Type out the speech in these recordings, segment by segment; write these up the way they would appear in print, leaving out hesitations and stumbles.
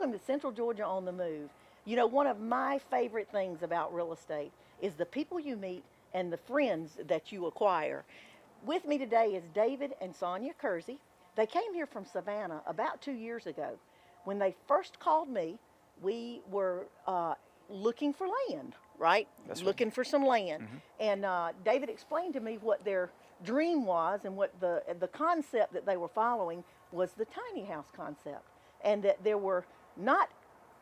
Welcome to Central Georgia on the Move. You know, one of my favorite things about real estate is the people you meet and the friends that you acquire. With me today is David and Sonia Kersey. They came here from Savannah about 2 years ago. When they first called me, we were looking for land, right? That's right. Looking for some land. Mhm. And David explained to me what their dream was and what the concept that they were following was the tiny house concept. And that there were not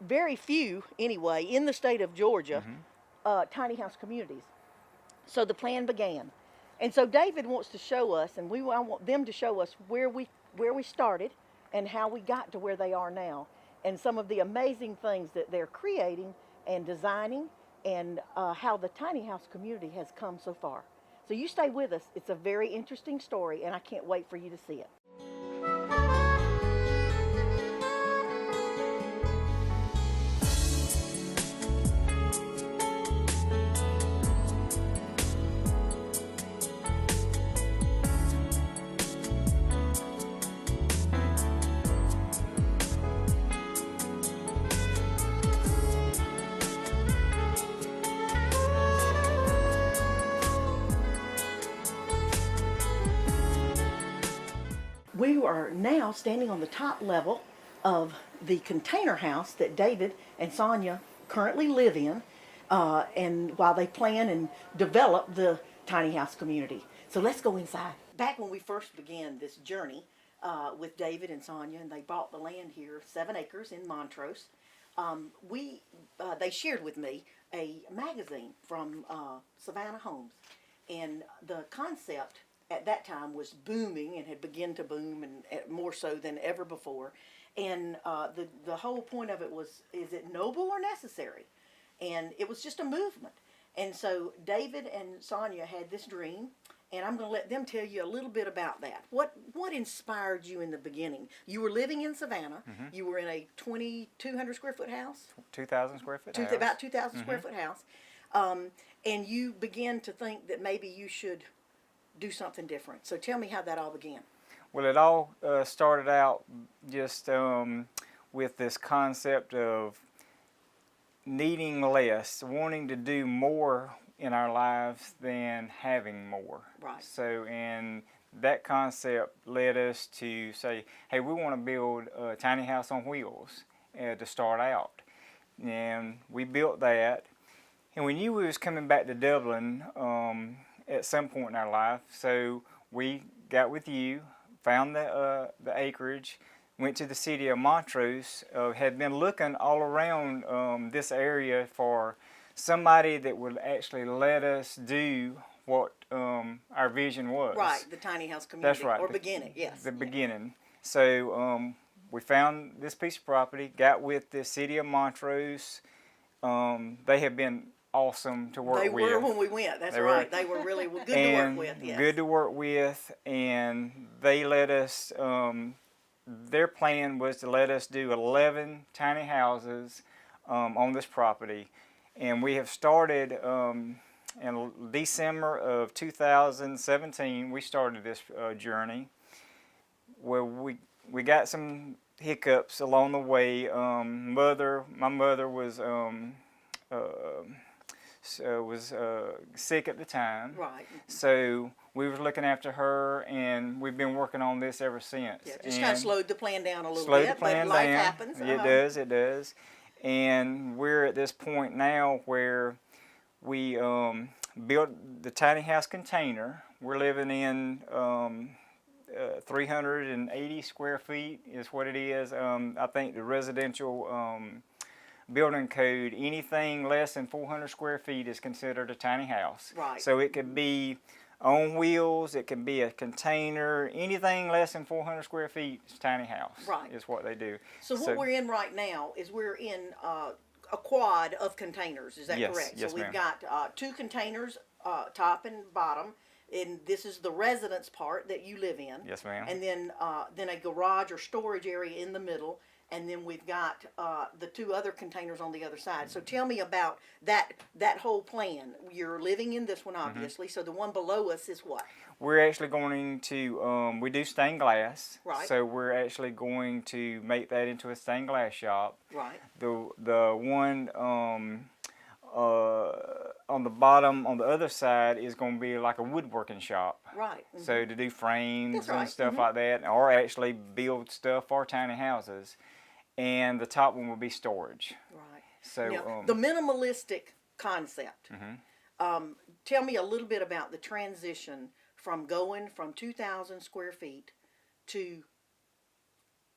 very few, anyway, in the state of Georgia, tiny house communities. So the plan began. And so David wants to show us, and I want them to show us where we started and how we got to where they are now, and some of the amazing things that they're creating and designing, and how the tiny house community has come so far. So you stay with us. It's a very interesting story, and I can't wait for you to see it. We are now standing on the top level of the container house that David and Sonia currently live in, and while they plan and develop the tiny house community. So let's go inside. Back when we first began this journey with David and Sonia, and they bought the land here, 7 acres in Montrose, they shared with me a magazine from Savannah Homes, and the concept at that time was booming and had begun to boom, and more so than ever before. And the whole point of it was, is it noble or necessary? And it was just a movement. And so David and Sonia had this dream, and I'm going to let them tell you a little bit about that. What inspired you in the beginning? You were living in Savannah. You were in a 2,200 square foot house? 2,000 square foot house. About 2,000 square foot house. And you began to think that maybe you should do something different. So tell me how that all began. Well, it all started out just with this concept of needing less, wanting to do more in our lives than having more. Right. So, and that concept led us to say, hey, we want to build a tiny house on wheels to start out. And we built that. And we knew we was coming back to Dublin at some point in our life, so we got with you, found the acreage, went to the city of Montrose, had been looking all around this area for somebody that would actually let us do what our vision was. Right, the tiny house community. That's right. Or beginning, yes. The beginning. So we found this piece of property, got with the city of Montrose. They have been awesome to work with. They were when we went, that's right. They were really good to work with, yes. Good to work with, and they let us, their plan was to let us do 11 tiny houses on this property. And we have started in December of 2017, we started this journey where we got some hiccups along the way. My mother was sick at the time. Right. So we were looking after her, and we've been working on this ever since. Yeah, just kind of slowed the plan down a little slowed bit, the plan but life down. happens. It does. And we're at this point now where we built the tiny house container. We're living in 380 square feet is what it is. I think the residential building code, anything less than 400 square feet is considered a tiny house. Right. So it could be on wheels, it can be a container, anything less than 400 square feet is tiny house. Right. Is what they do. So what we're in right now is we're in a quad of containers, is that correct? Yes, so we've ma'am. got 2 containers, top and bottom, and this is the residence part that you live in. Yes, ma'am. And then a garage or storage area in the middle, and then we've got the 2 other containers on the other side. So tell me about that whole plan. You're living in this one, obviously. So the one below us is what? We're actually going to, we do stained glass. Right. So we're actually going to make that into a stained glass shop. Right. The one on the bottom, on the other side, is going to be like a woodworking shop. Right. So to do frames That's right. and stuff like that, or actually build stuff for tiny houses. And the top one will be storage. Right. So Now, the minimalistic concept. Tell me a little bit about the transition from going from 2,000 square feet to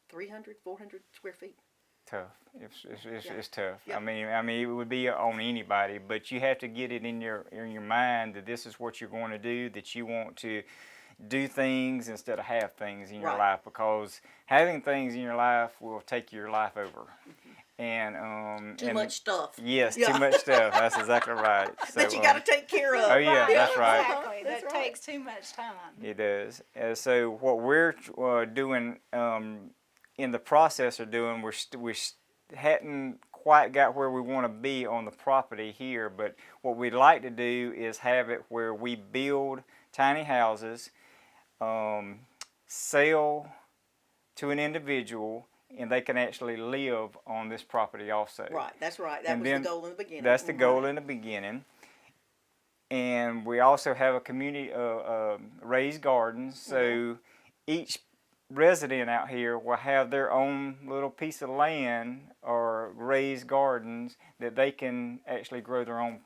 300, 400 square feet. Tough. It's tough. Yeah. I mean, it would be on anybody, but you have to get it in your mind that this is what you're going to do. That you want to do things instead of have things in your Right. life, because having things in your life will take your life over. And Too much stuff. Yes, Yeah. too much stuff. That's exactly right. So, That you got to take care of. Oh yeah, that's right. Exactly. That's That right. takes too much time. It does. So what we're doing in the process of doing, we hadn't quite got where we want to be on the property here, but what we'd like to do is have it where we build tiny houses, sell to an individual, and they can actually live on this property also. Right, that's right. That And was then the goal in the beginning. That's the goal in the beginning. And we also have a community raised gardens, so each resident out here will have their own little piece of land or raised gardens that they can actually grow their own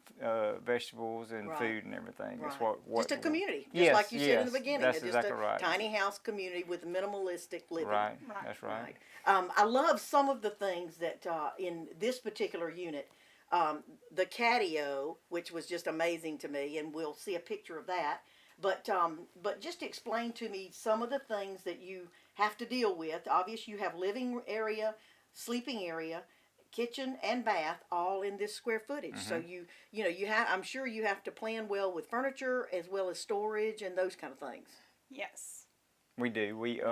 vegetables and Right. food and everything. Right. It's what Just a community, just Yes, like you said in the yes, beginning. that's It's exactly just a right. tiny house community with minimalistic living. Right, Right. that's right. I love some of the things that in this particular unit, the catio, which was just amazing to me, and we'll see a picture of that. But just explain to me some of the things that you have to deal with. Obviously, you have living area, sleeping area, kitchen, and bath all in this square footage. So you know you have. I'm sure you have to plan well with furniture as well as storage and those kind of things. Yes. We do. We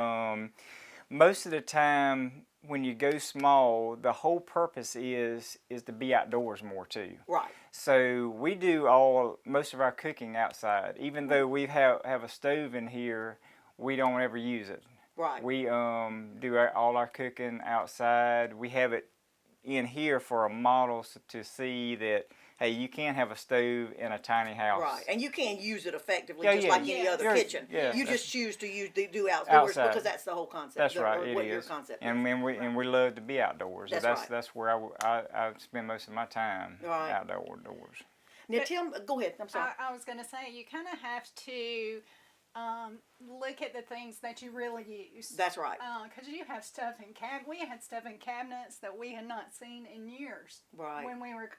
most of the time when you go small, the whole purpose is to be outdoors more too. Right. So we do most of our cooking outside. Even though we have a stove in here, we don't ever use it. Right. We do all our cooking outside. We have it in here for a model to see that, hey, you can have a stove in a tiny house. Right, and you can use it effectively Yeah, just yeah. like any Yeah. other Yeah, kitchen. yeah, You that's- just choose to do outdoors Outside. because that's the whole concept. That's right. Or It what is. your concept and is. we love to be outdoors. That's That's right. where I spend most of my time. Right. Outdoors. Now, Tim, go ahead. I'm sorry. I was going to say, you kind of have to look at the things that you really use. That's right. Because you have stuff in we had stuff in cabinets that we had not seen in years. Right. When we were,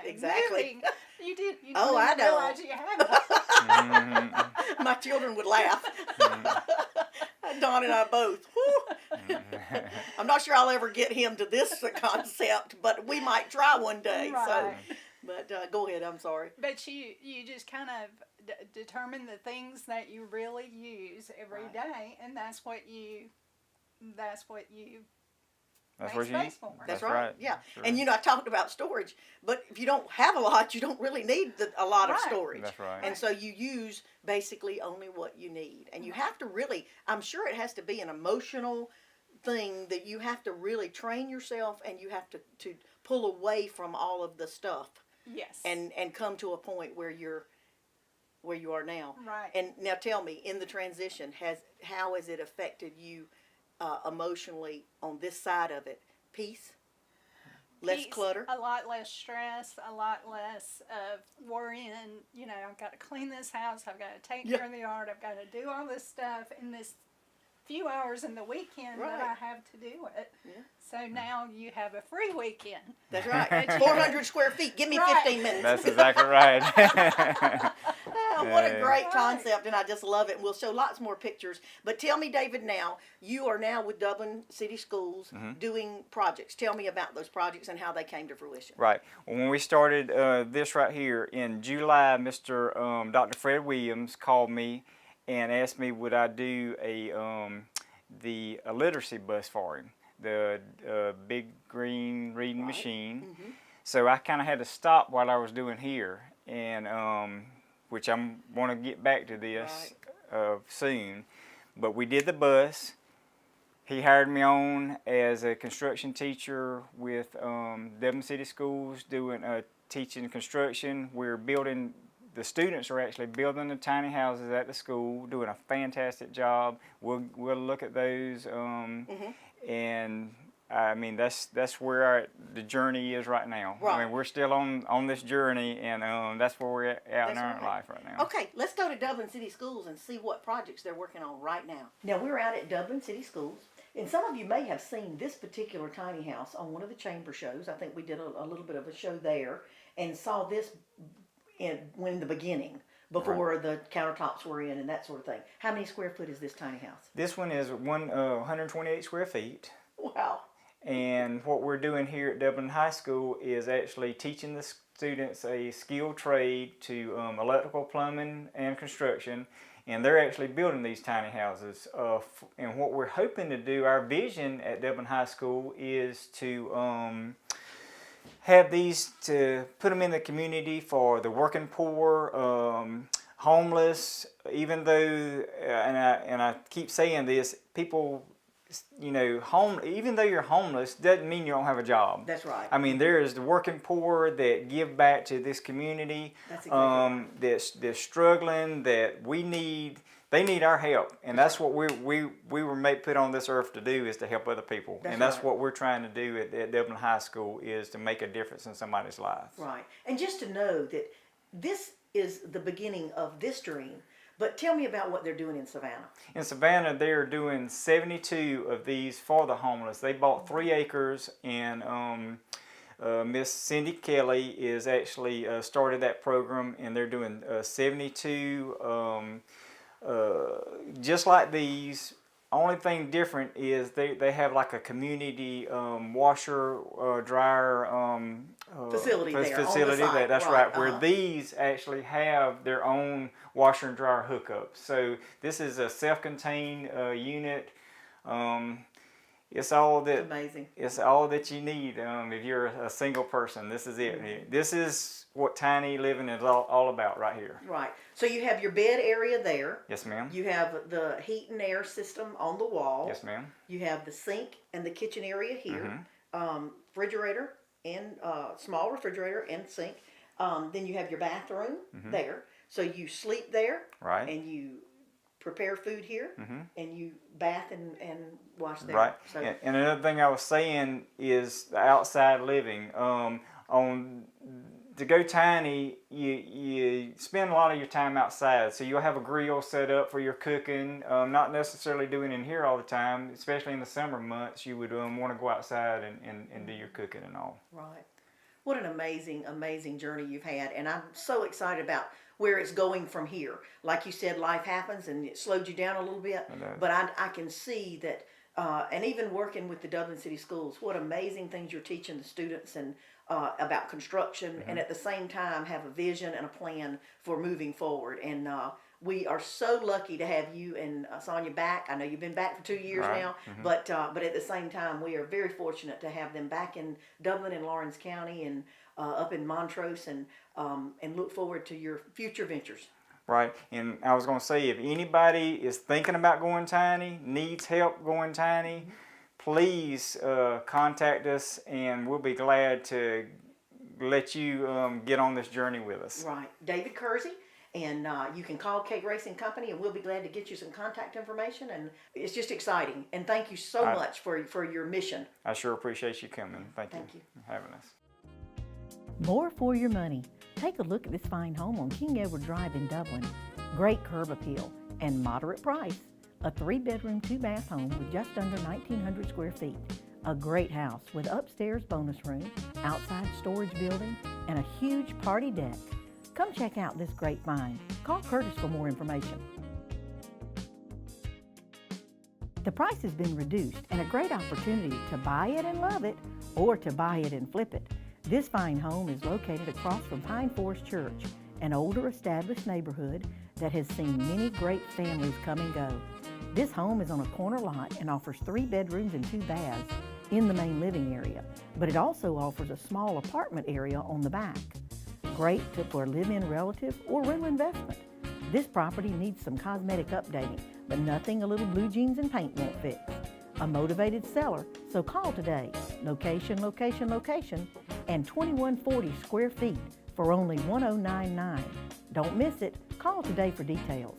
Exactly. moving. You did. You Oh, didn't I even know. realize you had it. My children would laugh. Don and I both. Whew. I'm not sure I'll ever get him to this concept, but we might try one day. So, Right. but go ahead. I'm sorry. But you just kind of determine the things that you really use every Right. day, and that's what you That's make what you need. space for. That's right. Yeah. Sure. And I talked about storage, but if you don't have a lot, you don't really need a lot of Right. storage. That's right. And so you use basically only what you need. And you have to really, I'm sure it has to be an emotional thing that you have to really train yourself, and you have to pull away from all of the stuff Yes. and come to a point where you are now. Right. And now tell me, in the transition, how has it affected you emotionally on this side of it? Peace? Less Peace, clutter? a lot less stress, a lot less of worrying. I've got to clean this house. I've got to take Yeah. care of the yard. I've got to do all this stuff in this few hours in the weekend Right. that I have to do it. Yeah. So now you have a free weekend. That's right. 400 square feet. Give me Right. 15 minutes. That's exactly right. What a great Right. concept, and I just love it. And we'll show lots more pictures. But tell me, David, now, you are now with Dublin City Schools doing projects. Tell me about those projects and how they came to fruition. Right. When we started this right here in July, Dr. Fred Williams called me and asked me would I do a literacy bus for him. the big green reading machine. Mm-hmm. So I kind of had to stop what I was doing here, and which I'm want to get back to this soon. But we did the bus. He hired me on as a construction teacher with Dublin City Schools, doing teaching construction. We're building. The students are actually building the tiny houses at the school, doing a fantastic job. We'll look at those, and I mean that's where the journey is right now. Right. I mean we're still on this journey, and that's where we're at in our life right now. Okay, let's go to Dublin City Schools and see what projects they're working on right now. Now we're out at Dublin City Schools, and some of you may have seen this particular tiny house on one of the chamber shows. I think we did a little bit of a show there, and saw this in the beginning, before the countertops were in and that sort of thing. How many square foot is this tiny house? This one is 128 square feet. Wow. And what we're doing here at Dublin High School is actually teaching the students a skilled trade to electrical, plumbing, and construction. And they're actually building these tiny houses. And what we're hoping to do, our vision at Dublin High School is to have these, to put them in the community for the working poor, homeless, even though, and I keep saying this, people, you know, even though you're homeless doesn't mean you don't have a job. That's right. I mean, there is the working poor that give back to this community. That's exactly right. That's struggling, that they need our help, and that's what we were put on this earth to do, is to help other people. That's right. what we're trying to do at Dublin High School, is to make a difference in somebody's life. Right. And just to know that this is the beginning of this dream, but tell me about what they're doing in Savannah. In Savannah, they're doing 72 of these for the homeless. They bought 3 acres, and Miss Cindy Kelly is actually started that program, and they're doing 72 just like these. Only thing different is they have like a community washer dryer Facility there, on the facility. side. That's Right, right. Where these actually have their own washer and dryer hookups. So this is a self-contained unit. It's all that. Amazing. It's all that you need if you're a single person. This is it. This is what tiny living is all about right here. Right. So you have your bed area there. Yes, ma'am. You have the heat and air system on the wall. Yes, ma'am. You have the sink and the kitchen area here. Refrigerator and small refrigerator and sink. Then you have your bathroom there. So you sleep there. Right. And you prepare food here, and you bath and wash there. Right. So, and another thing I was saying is the outside living. To go tiny, you spend a lot of your time outside. So you'll have a grill set up for your cooking. Not necessarily doing in here all the time, especially in the summer months. You would want to go outside and do your cooking and all. right. What an amazing, amazing journey you've had, and I'm so excited about where it's going from here. Like you said, life happens and it slowed you down a little bit, but I can see that, and even working with the Dublin City Schools, what amazing things you're teaching the students and about construction, and at the same time have a vision and a plan for moving forward. And we are so lucky to have you and Sonia back. I know you've been back for 2 years now, but at the same time, we are very fortunate to have them back in Dublin and Lawrence County and up in Montrose, and look forward to your future ventures. Right, and I was going to say, if anybody is thinking about going tiny, needs help going tiny, please contact us, and we'll be glad to let you get on this journey with us. Right, David Kersey, and you can call Cake Racing Company, and we'll be glad to get you some contact information. And it's just exciting. And thank you so much for your mission. I sure appreciate you coming. Thank you for having us. More for your money. Take a look at this fine home on King Edward Drive in Dublin. Great curb appeal and moderate price. A 3-bedroom, 2-bath home with just under 1,900 square feet. A great house with upstairs bonus room, outside storage building, and a huge party deck. Come check out this great find. Call Curtis for more information. The price has been reduced, and a great opportunity to buy it and love it, or to buy it and flip it. This fine home is located across from Pine Forest Church, an older established neighborhood that has seen many great families come and go. This home is on a corner lot and offers 3 bedrooms and 2 baths. in the main living area, but it also offers a small apartment area on the back. Great for a live-in relative or real investment. This property needs some cosmetic updating, but nothing a little blue jeans and paint won't fix. A motivated seller, so call today. Location, location, location, and 2140 square feet for only $1,099. Don't miss it. Call today for details.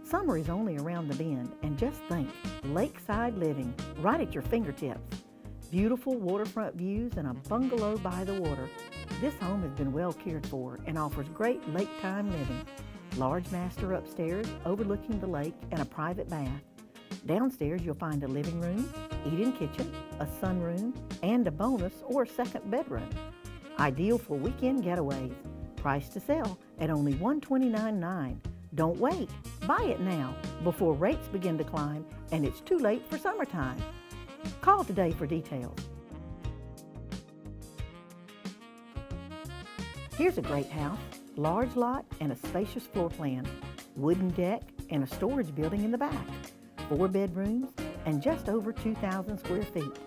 Summer is only around the bend, and just think, lakeside living right at your fingertips. Beautiful waterfront views and a bungalow by the water. This home has been well cared for and offers great lake time living. Large master upstairs overlooking the lake and a private bath. Downstairs you'll find a living room, eat-in kitchen, a sunroom, and a bonus or second bedroom. Ideal for weekend getaways. Price to sell at only $129.9. Don't wait. Buy it now before rates begin to climb and it's too late for summertime. Call today for details. Here's a great house, large lot and a spacious floor plan, wooden deck and a storage building in the back, 4 bedrooms and just over 2,000 square feet,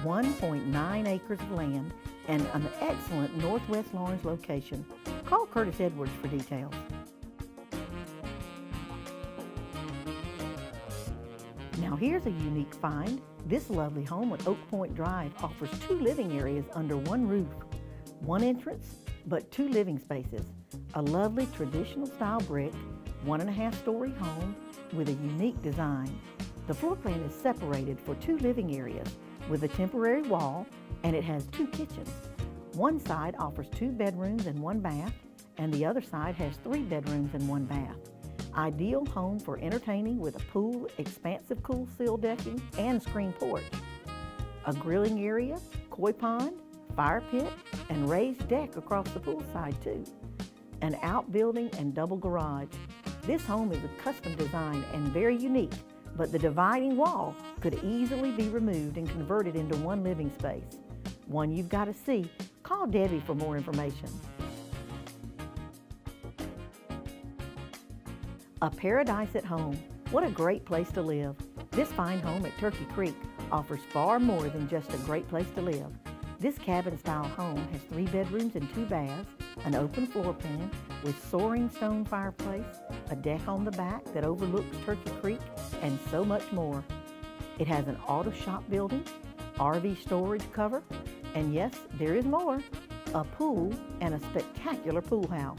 1.9 acres of land and an excellent Northwest Lawrence location. Call Curtis Edwards for details. Now here's a unique find. This lovely home at Oak Point Drive offers 2 living areas under one roof. 1 entrance, but 2 living spaces. A lovely traditional style brick, 1.5-story home with a unique design. The floor plan is separated for 2 living areas with a temporary wall, and it has 2 kitchens. One side offers 2 bedrooms and 1 bath, and the other side has 3 bedrooms and 1 bath. Ideal home for entertaining with a pool, expansive cool sill decking, and screen porch. A grilling area, koi pond, fire pit, and raised deck across the pool side too. An outbuilding and double garage. This home is a custom design and very unique, but the dividing wall could easily be removed and converted into 1 living space. One you've got to see. Call Debbie for more information. A paradise at home. What a great place to live. This fine home at Turkey Creek offers far more than just a great place to live. This cabin-style home has 3 bedrooms and 2 baths, an open floor plan with soaring stone fireplace, a deck on the back that overlooks Turkey Creek, and so much more. It has an auto shop building, RV storage cover, and yes, there is more, a pool and a spectacular pool house.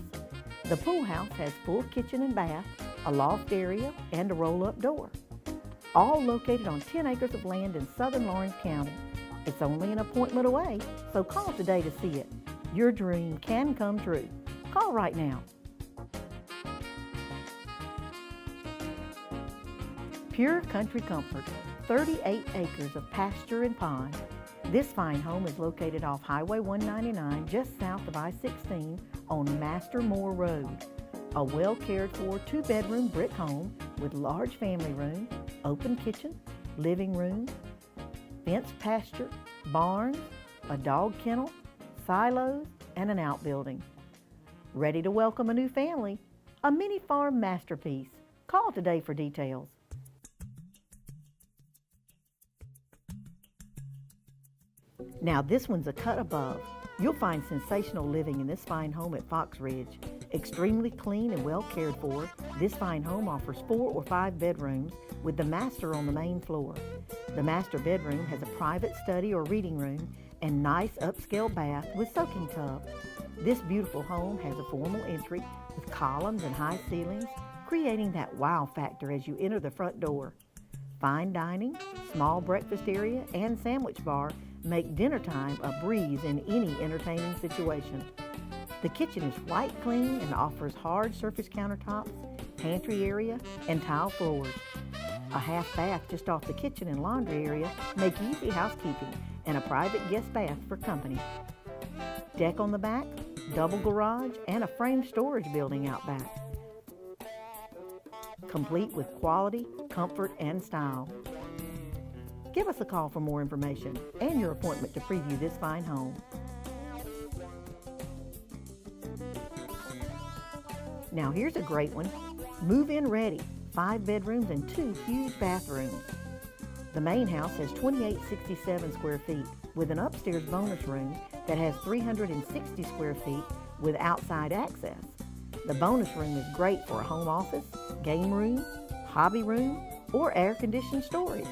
The pool house has full kitchen and bath, a loft area, and a roll-up door. All located on 10 acres of land in southern Lawrence County. It's only an appointment away, so call today to see it. Your dream can come true. Call right now. Pure country comfort, 38 acres of pasture and pond. This fine home is located off Highway 199 just south of I-16 on Master Moore Road. A well cared for 2-bedroom brick home with large family room, open kitchen, living room, fenced pasture, barns, a dog kennel, silos, and an outbuilding. Ready to welcome a new family? A mini farm masterpiece. Call today for details. Now this one's a cut above. You'll find sensational living in this fine home at Fox Ridge. Extremely clean and well cared for, this fine home offers 4 or 5 bedrooms with the master on the main floor. The master bedroom has a private study or reading room and nice upscale bath with soaking tub. This beautiful home has a formal entry with columns and high ceilings, creating that wow factor as you enter the front door. Fine dining, small breakfast area, and sandwich bar make dinner time a breeze in any entertaining situation. The kitchen is white clean and offers hard surface countertops, pantry area, and tile floors. A half bath just off the kitchen and laundry area make easy housekeeping and a private guest bath for company. Deck on the back, double garage, and a framed storage building out back. Complete with quality, comfort, and style. Give us a call for more information and your appointment to preview this fine home. Now here's a great one. Move-in ready. 5 bedrooms and 2 huge bathrooms. The main house has 2867 square feet with an upstairs bonus room that has 360 square feet with outside access. The bonus room is great for a home office, game room, hobby room, or air-conditioned storage.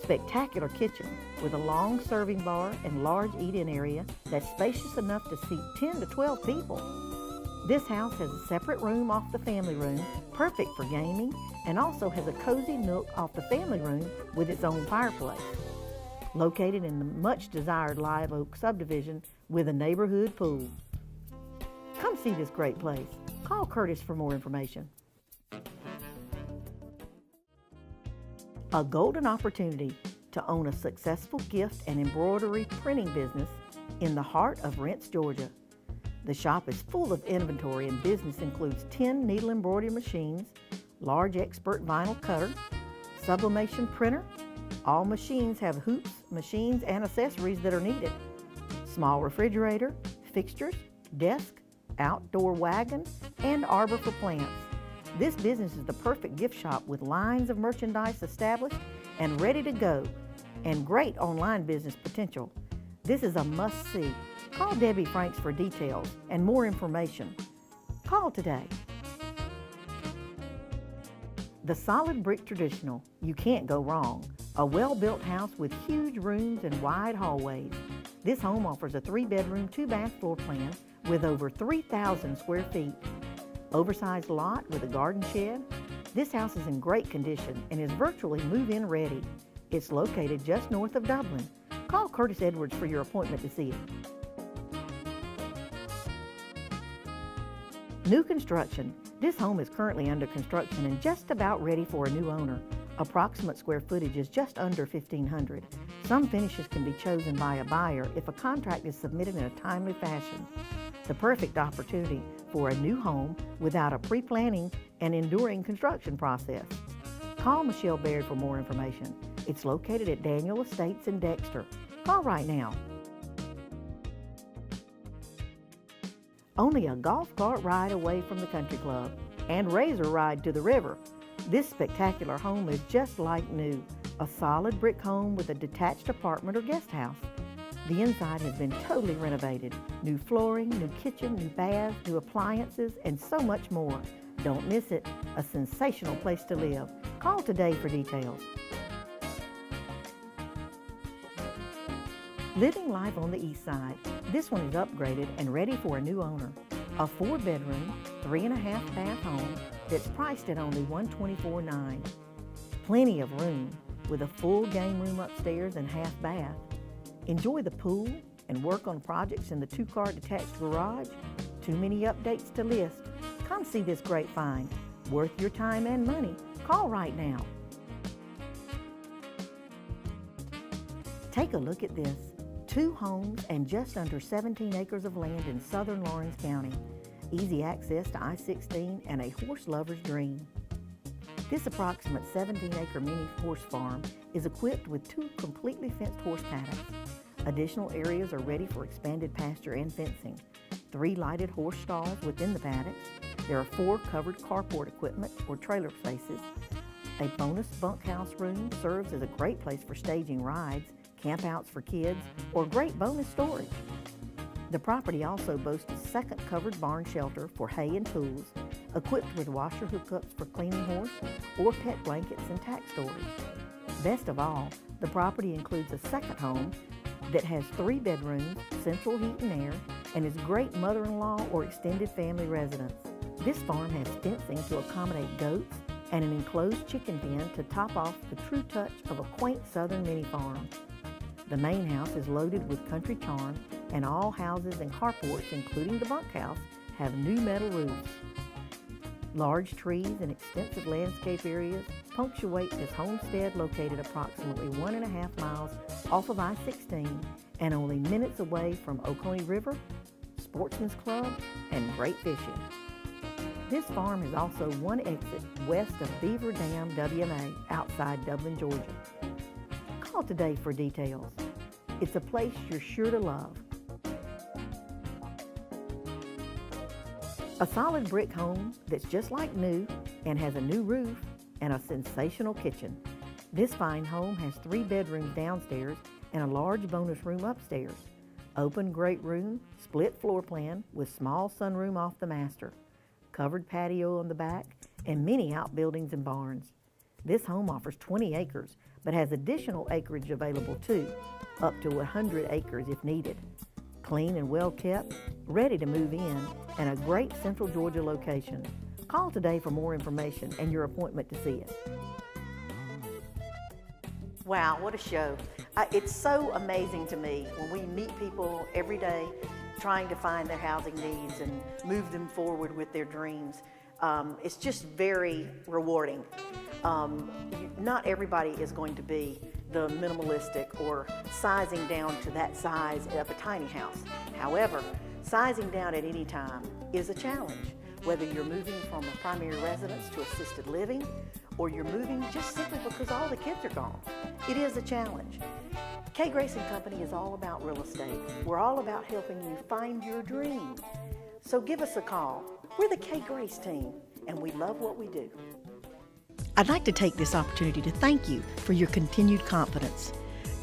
Spectacular kitchen with a long serving bar and large eat-in area that's spacious enough to seat 10 to 12 people. This house has a separate room off the family room, perfect for gaming, and also has a cozy nook off the family room with its own fireplace. Located in the much-desired Live Oak subdivision with a neighborhood pool. Come see this great place. Call Curtis for more information. A golden opportunity to own a successful gift and embroidery printing business in the heart of Rents, Georgia. The shop is full of inventory and business includes 10 needle embroidery machines, large expert vinyl cutter, sublimation printer. All machines have hoops, machines, and accessories that are needed. Small refrigerator, fixtures, desk, outdoor wagon, and arbor for plants. This business is the perfect gift shop with lines of merchandise established and ready to go, and great online business potential. This is a must-see. Call Debbie Franks for details and more information. Call today. The solid brick traditional, you can't go wrong. A well-built house with huge rooms and wide hallways. This home offers a 3-bedroom, 2-bath floor plan with over 3,000 square feet. Oversized lot with a garden shed. This house is in great condition and is virtually move-in ready. It's located just north of Dublin. Call Curtis Edwards for your appointment to see it. New construction. This home is currently under construction and just about ready for a new owner. Approximate square footage is just under 1,500. Some finishes can be chosen by a buyer if a contract is submitted in a timely fashion. The perfect opportunity for a new home without a pre-planning and enduring construction process. Call Michelle Baird for more information. It's located at Daniel Estates in Dexter. Call right now. Only a golf cart ride away from the country club and razor ride to the river. This spectacular home is just like new, a solid brick home with a detached apartment or guest house. The inside has been totally renovated. New flooring, new kitchen, new baths, new appliances, and so much more. Don't miss it. A sensational place to live. Call today for details. Living life on the east side. This one is upgraded and ready for a new owner. A 4-bedroom, 3.5-bath home that's priced at only $124,900. Plenty of room with a full game room upstairs and half bath. Enjoy the pool and work on projects in the 2-car detached garage. Too many updates to list. Come see this great find. Worth your time and money. Call right now. Take a look at this. 2 homes and just under 17 acres of land in southern Lawrence County. Easy access to I-16 and a horse lover's dream. This approximate 17-acre mini horse farm is equipped with 2 completely fenced horse paddocks. Additional areas are ready for expanded pasture and fencing. 3 lighted horse stalls within the paddocks. There are 4 covered carport equipment or trailer spaces. A bonus bunkhouse room serves as a great place for staging rides, campouts for kids, or great bonus storage. The property also boasts a second covered barn shelter for hay and tools, equipped with washer hookups for cleaning horse or pet blankets and tack storage. Best of all, the property includes a second home that has 3 bedrooms, central heat and air, and is great mother-in-law or extended family residence. This farm has fencing to accommodate goats and an enclosed chicken pen to top off the true touch of a quaint southern mini farm. The main house is loaded with country charm, and all houses and carports, including the bunkhouse, have new metal roofs. Large trees and extensive landscape areas punctuate this homestead located approximately 1.5 miles off of I-16 and only minutes away from Oconee River, Sportsman's Club, and great fishing. This farm is also one exit west of Beaver Dam WMA outside Dublin, Georgia. Call today for details. It's a place you're sure to love. A solid brick home that's just like new and has a new roof, and a sensational kitchen. This fine home has 3 bedrooms downstairs and a large bonus room upstairs. Open great room, split floor plan with small sunroom off the master, covered patio on the back, and many outbuildings and barns. This home offers 20 acres, but has additional acreage available too, up to 100 acres if needed. Clean and well kept, ready to move in, and a great Central Georgia location. Call today for more information and your appointment to see it. Wow, what a show. It's so amazing to me when we meet people every day trying to find their housing needs and move them forward with their dreams. It's just very rewarding. Not everybody is going to be the minimalistic or sizing down to that size of a tiny house. However, sizing down at any time is a challenge, whether you're moving from a primary residence to assisted living, or you're moving just simply because all the kids are gone. It is a challenge. K. Grace & Company is all about real estate. We're all about helping you find your dream. So give us a call. We're the K. Grace team, and we love what we do. I'd like to take this opportunity to thank you for your continued confidence.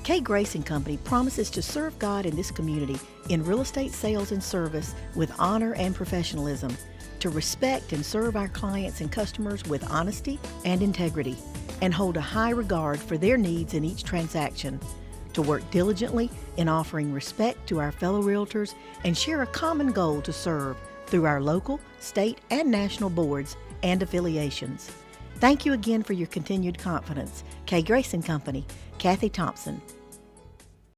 K. Grace & Company promises to serve God in this community in real estate sales and service with honor and professionalism, to respect and serve our clients and customers with honesty and integrity, and hold a high regard for their needs in each transaction, to work diligently in offering respect to our fellow realtors and share a common goal to serve through our local, state, and national boards and affiliations. Thank you again for your continued confidence. K. Grace & Company, Kathy Thompson,